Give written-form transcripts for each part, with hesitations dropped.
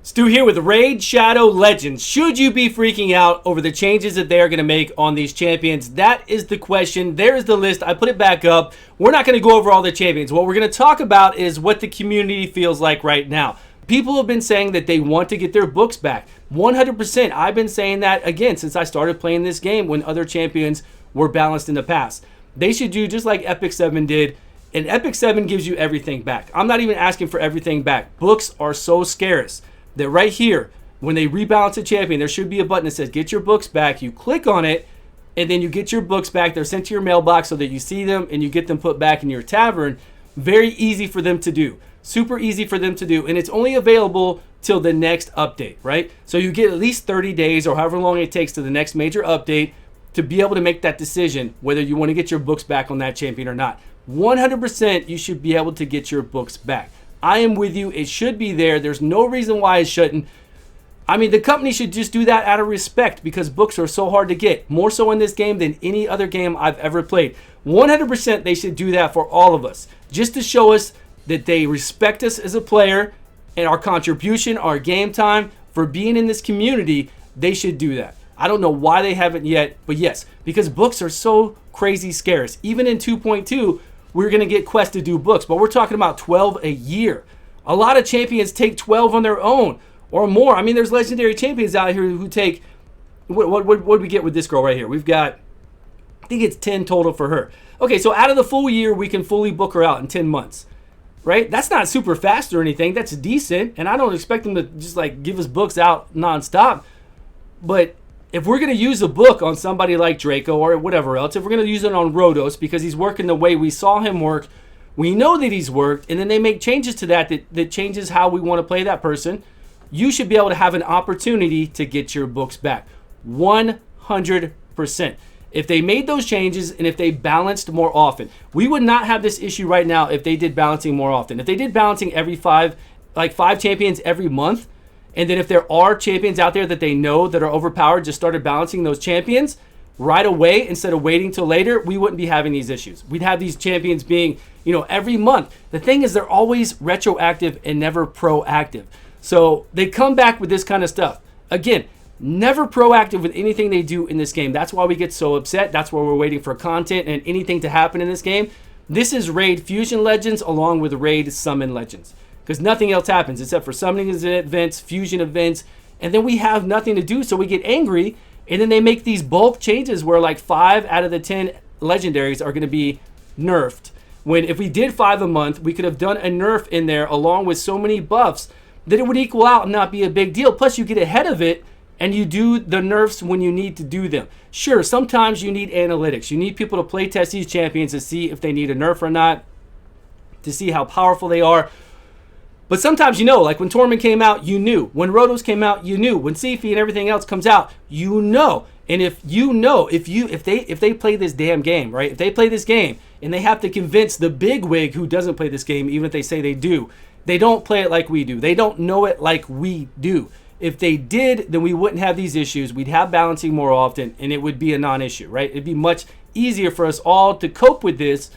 Stu here with Raid Shadow Legends. Should you be freaking out over the changes that they are going to make on these champions? That is the question. There is the list. I put it back up. We're not going to go over all the champions. What we're going to talk about is what the community feels like right now. People have been saying that they want to get their books back. 100%. I've been saying that, again, since I started playing this game when other champions were balanced in the past. They should do just like Epic 7 did. And Epic 7 gives you everything back. I'm not even asking for everything back. Books are so scarce that right here, when they rebalance a champion, there should be a button that says get your books back. You click on it, and then you get your books back. They're sent to your mailbox so that you see them and you get them put back in your tavern. Very easy for them to do. Super easy for them to do. And it's only available till the next update, right? So you get at least 30 days or however long it takes to the next major update to be able to make that decision whether you want to get your books back on that champion or not. 100% you should be able to get your books back. I am with you. It should be there. There's no reason why it shouldn't. I mean, the company should just do that out of respect because books are so hard to get. More so in this game than any other game I've ever played. 100% they should do that for all of us. Just to show us that they respect us as a player and our contribution, our game time, for being in this community, they should do that. I don't know why they haven't yet, but yes, because books are so crazy scarce. Even in 2.2, we're going to get quests to do books, but we're talking about 12 a year. A lot of champions take 12 on their own or more. I mean, there's legendary champions out here who take, what do we get with this girl right here? We've got, I think it's 10 total for her. Okay, so out of the full year, we can fully book her out in 10 months, right? That's not super fast or anything. That's decent, and I don't expect them to just like give us books out nonstop. But if we're going to use a book on somebody like Draco or whatever else, if we're going to use it on Rhodos because he's working the way we saw him work, we know that he's worked, and then they make changes to that changes how we want to play that person, you should be able to have an opportunity to get your books back. 100%. If they made those changes and if they balanced more often, we would not have this issue right now if they did balancing more often. If they did balancing every five champions every month, and then if there are champions out there that they know that are overpowered, just started balancing those champions right away instead of waiting till later, we wouldn't be having these issues. We'd have these champions being, every month. The thing is, they're always retroactive and never proactive. So they come back with this kind of stuff. Again, never proactive with anything they do in this game. That's why we get so upset. That's why we're waiting for content and anything to happen in this game. This is Raid Fusion Legends along with Raid Summon Legends. Because nothing else happens except for summoning events, fusion events, and then we have nothing to do, so we get angry, and then they make these bulk changes where like 5 out of the 10 legendaries are going to be nerfed. When if we did 5 a month, we could have done a nerf in there along with so many buffs that it would equal out and not be a big deal. Plus, you get ahead of it, and you do the nerfs when you need to do them. Sure, sometimes you need analytics. You need people to play test these champions to see if they need a nerf or not, to see how powerful they are. But sometimes like when Torment came out, you knew. When Rhodos came out, you knew. When Sifi and everything else comes out, you know. And if they play this damn game, right? If they play this game and they have to convince the big wig who doesn't play this game, even if they say they do, they don't play it like we do. They don't know it like we do. If they did, then we wouldn't have these issues. We'd have balancing more often, and it would be a non-issue, right? It'd be much easier for us all to cope with this,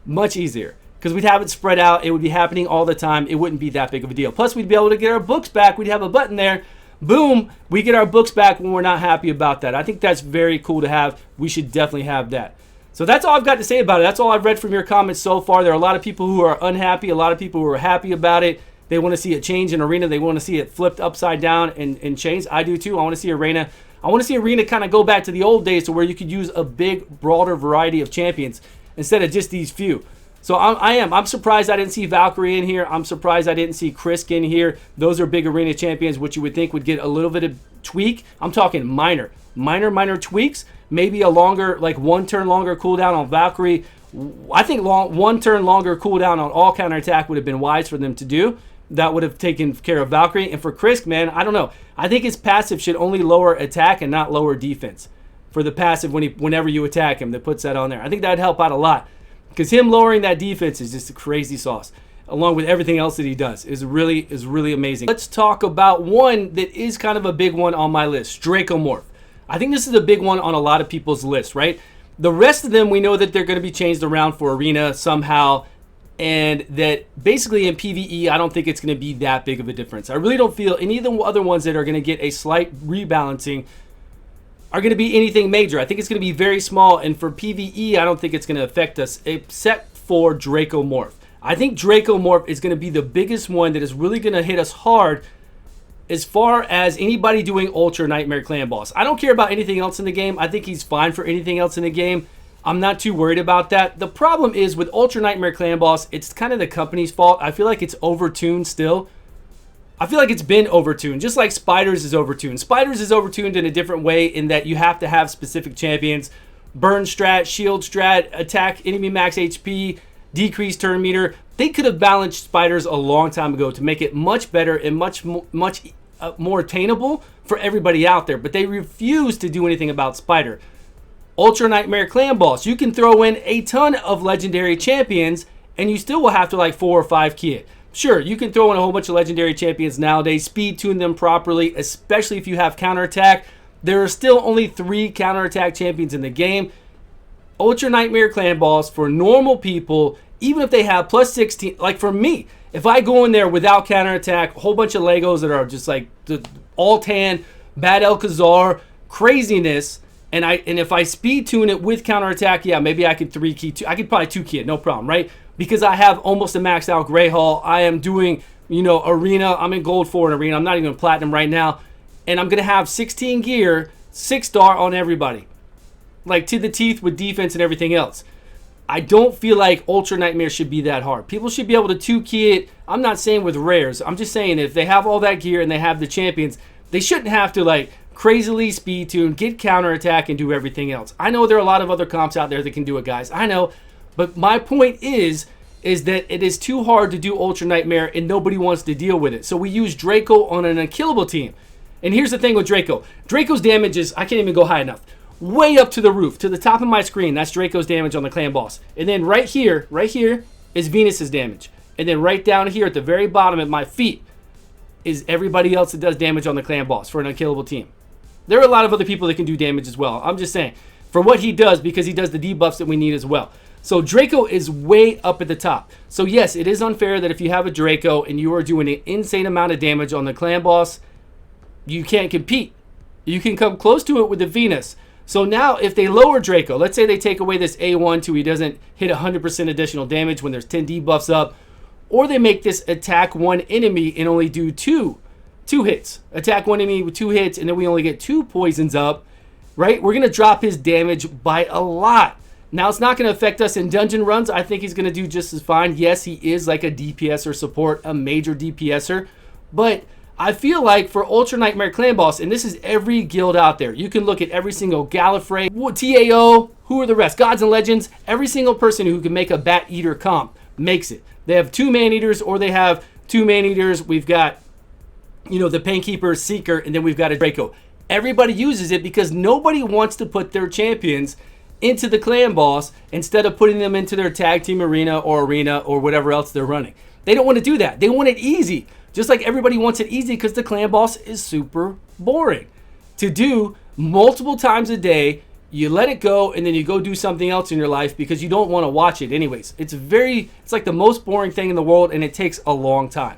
much easier. Because we'd have it spread out. It would be happening all the time. It wouldn't be that big of a deal. Plus, we'd be able to get our books back. We'd have a button there. Boom. We get our books back when we're not happy about that. I think that's very cool to have. We should definitely have that. So that's all I've got to say about it. That's all I've read from your comments so far. There are a lot of people who are unhappy. A lot of people who are happy about it. They want to see it change in Arena. They want to see it flipped upside down and changed. I do too. I want to see Arena. I want to see Arena kind of go back to the old days to where you could use a big, broader variety of champions instead of just these few. So I'm surprised I didn't see Valkyrie in here. I'm surprised I didn't see Krisk in here. Those are big arena champions, which you would think would get a little bit of tweak. I'm talking minor tweaks. Maybe a longer, like 1 turn longer cooldown on Valkyrie. I think 1 turn longer cooldown on all counterattack would have been wise for them to do. That would have taken care of Valkyrie. And for Krisk, man, I don't know. I think his passive should only lower attack and not lower defense. For the passive, whenever you attack him, that puts that on there. I think that'd help out a lot. Because him lowering that defense is just a crazy sauce, along with everything else that he does, is really amazing. Let's talk about one that is kind of a big one on my list, Dracomorph. I think this is a big one on a lot of people's lists, right? The rest of them, we know that they're going to be changed around for Arena somehow. and that basically in PvE, I don't think it's going to be that big of a difference. I really don't feel any of the other ones that are going to get a slight rebalancing are going to be anything major. I think it's going to be very small, and for PvE, I don't think it's going to affect us, except for Draco Morph. I think Draco Morph is going to be the biggest one that is really going to hit us hard as far as anybody doing Ultra Nightmare Clan Boss. I don't care about anything else in the game. I think he's fine for anything else in the game. I'm not too worried about that. The problem is with Ultra Nightmare Clan Boss, it's kind of the company's fault. I feel like it's overtuned still. I feel like it's been overtuned, just like Spiders is overtuned. Spiders is overtuned in a different way in that you have to have specific champions. Burn strat, shield strat, attack enemy max HP, decrease turn meter. They could have balanced Spiders a long time ago to make it much better and much more attainable for everybody out there. But they refuse to do anything about Spider. Ultra Nightmare Clan Boss, you can throw in a ton of legendary champions and you still will have to like 4 or 5 key it. Sure, you can throw in a whole bunch of legendary champions nowadays, speed tune them properly, especially if you have counterattack. There are still only 3 counterattack champions in the game. Ultra Nightmare Clan Boss for normal people, even if they have plus 16, like for me, if I go in there without counterattack, a whole bunch of Legos that are just like the all tan, bad Alcazar, craziness, and if I speed tune it with counterattack, yeah, maybe I could 3 key, I could probably 2 key it, no problem, right? Because I have almost a maxed out Grey Hall. I am doing, arena. I'm in gold 4 in arena. I'm not even platinum right now. And I'm going to have 16 gear, 6-star on everybody. Like to the teeth with defense and everything else. I don't feel like Ultra Nightmare should be that hard. People should be able to 2-key it. I'm not saying with rares. I'm just saying if they have all that gear and they have the champions, they shouldn't have to like crazily speed tune, get counterattack, and do everything else. I know there are a lot of other comps out there that can do it, guys. I know. But my point is that it is too hard to do Ultra Nightmare and nobody wants to deal with it. So we use Draco on an unkillable team. And here's the thing with Draco. Draco's damage is, I can't even go high enough. Way up to the roof, to the top of my screen. That's Draco's damage on the Clan Boss. And then right here is Venus's damage. And then right down here at the very bottom at my feet is everybody else that does damage on the Clan Boss for an unkillable team. There are a lot of other people that can do damage as well. I'm just saying, for what he does, because he does the debuffs that we need as well. So Draco is way up at the top. So yes, it is unfair that if you have a Draco and you are doing an insane amount of damage on the Clan Boss, you can't compete. You can come close to it with the Venus. So now if they lower Draco, let's say they take away this A1 to he doesn't hit 100% additional damage when there's 10 debuffs up, or they make this attack 1 enemy and only do two hits. Attack 1 enemy with 2 hits and then we only get 2 poisons up, right? We're going to drop his damage by a lot. Now, it's not going to affect us in dungeon runs. I think he's going to do just as fine. Yes, he is like a DPSer support, a major DPSer. But I feel like for Ultra Nightmare Clan Boss, and this is every guild out there, you can look at every single Gallifrey, TAO, who are the rest? Gods and Legends. Every single person who can make a Bat Eater comp makes it. They have 2 Man-Eaters or they have 2 Man-Eaters. We've got, the Painkeeper, Seeker, and then we've got a Draco. Everybody uses it because nobody wants to put their champions into the Clan Boss instead of putting them into their tag team arena or whatever else they're running. They don't want to do that. They want it easy. Just like everybody wants it easy because the Clan Boss is super boring to do multiple times a day. You let it go and then you go do something else in your life because you don't want to watch it anyways. It's like the most boring thing in the world and it takes a long time.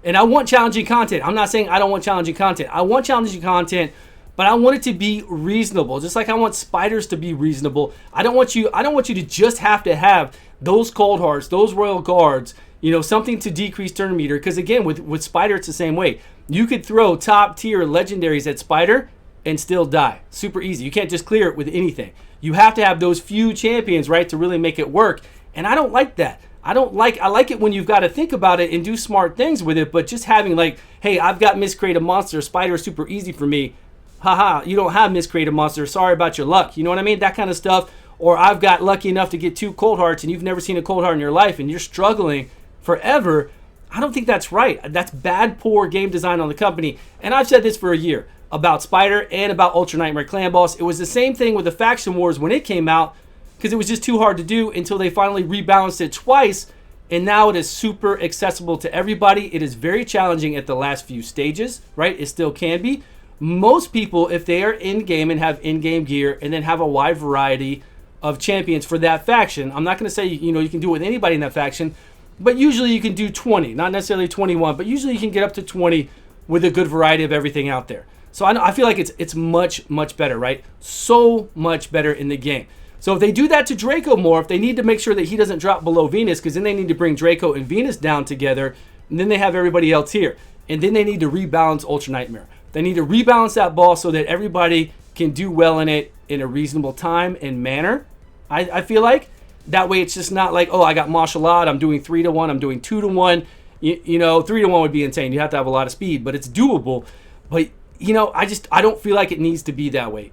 And I want challenging content. I'm not saying I don't want challenging content. I want challenging content, but I want it to be reasonable. Just like I want Spiders to be reasonable. I don't want you to just have to have those Cold Hearts, those Royal Guards, something to decrease turn meter. Because again, with Spider, it's the same way. You could throw top tier legendaries at Spider and still die. Super easy. You can't just clear it with anything. You have to have those few champions, right, to really make it work. And I don't like that. I like it when you've got to think about it and do smart things with it. But just having like, hey, I've got miscreate a monster. Spider is super easy for me. Haha, you don't have miscreate a monster. Sorry about your luck. You know what I mean? That kind of stuff. Or I've got lucky enough to get 2 Cold Hearts and you've never seen a Cold Heart in your life and you're struggling forever. I don't think that's right. That's bad, poor game design on the company. And I've said this for a year about Spider and about Ultra Nightmare Clan Boss. It was the same thing with the Faction Wars when it came out because it was just too hard to do until they finally rebalanced it twice. And now it is super accessible to everybody. It is very challenging at the last few stages, right? It still can be. Most people, if they are in-game and have in-game gear and then have a wide variety of champions for that faction. I'm not going to say, you know, you can do it with anybody in that faction, but usually you can do 20, not necessarily 21, but usually you can get up to 20 with a good variety of everything out there. So I feel like it's much, much better, right? So much better in the game. So if they do that to Draco more, if they need to make sure that he doesn't drop below Venus, because then they need to bring Draco and Venus down together, and then they have everybody else here. And then they need to rebalance Ultra Nightmare. They need to rebalance that ball so that everybody can do well in it in a reasonable time and manner. I feel like that way it's just not like, oh, I got martial art, I'm doing 3-to-1, I'm doing 2-to-1. You know, 3-to-1 would be insane. You have to have a lot of speed, but it's doable. But you know, I don't feel like it needs to be that way.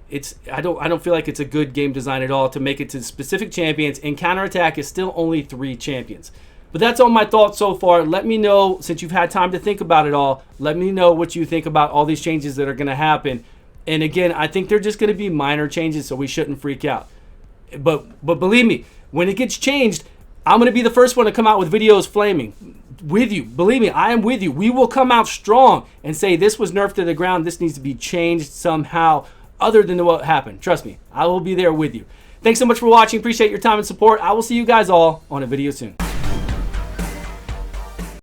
I don't feel like it's a good game design at all to make it to specific champions, and counterattack is still only 3 champions. But that's all my thoughts so far. Let me know, since you've had time to think about it all, let me know what you think about all these changes that are going to happen. And again, I think they're just going to be minor changes, so we shouldn't freak out. But believe me, when it gets changed, I'm going to be the first one to come out with videos flaming with you. Believe me, I am with you. We will come out strong and say this was nerfed to the ground. This needs to be changed somehow other than what happened. Trust me, I will be there with you. Thanks so much for watching. Appreciate your time and support. I will see you guys all on a video soon.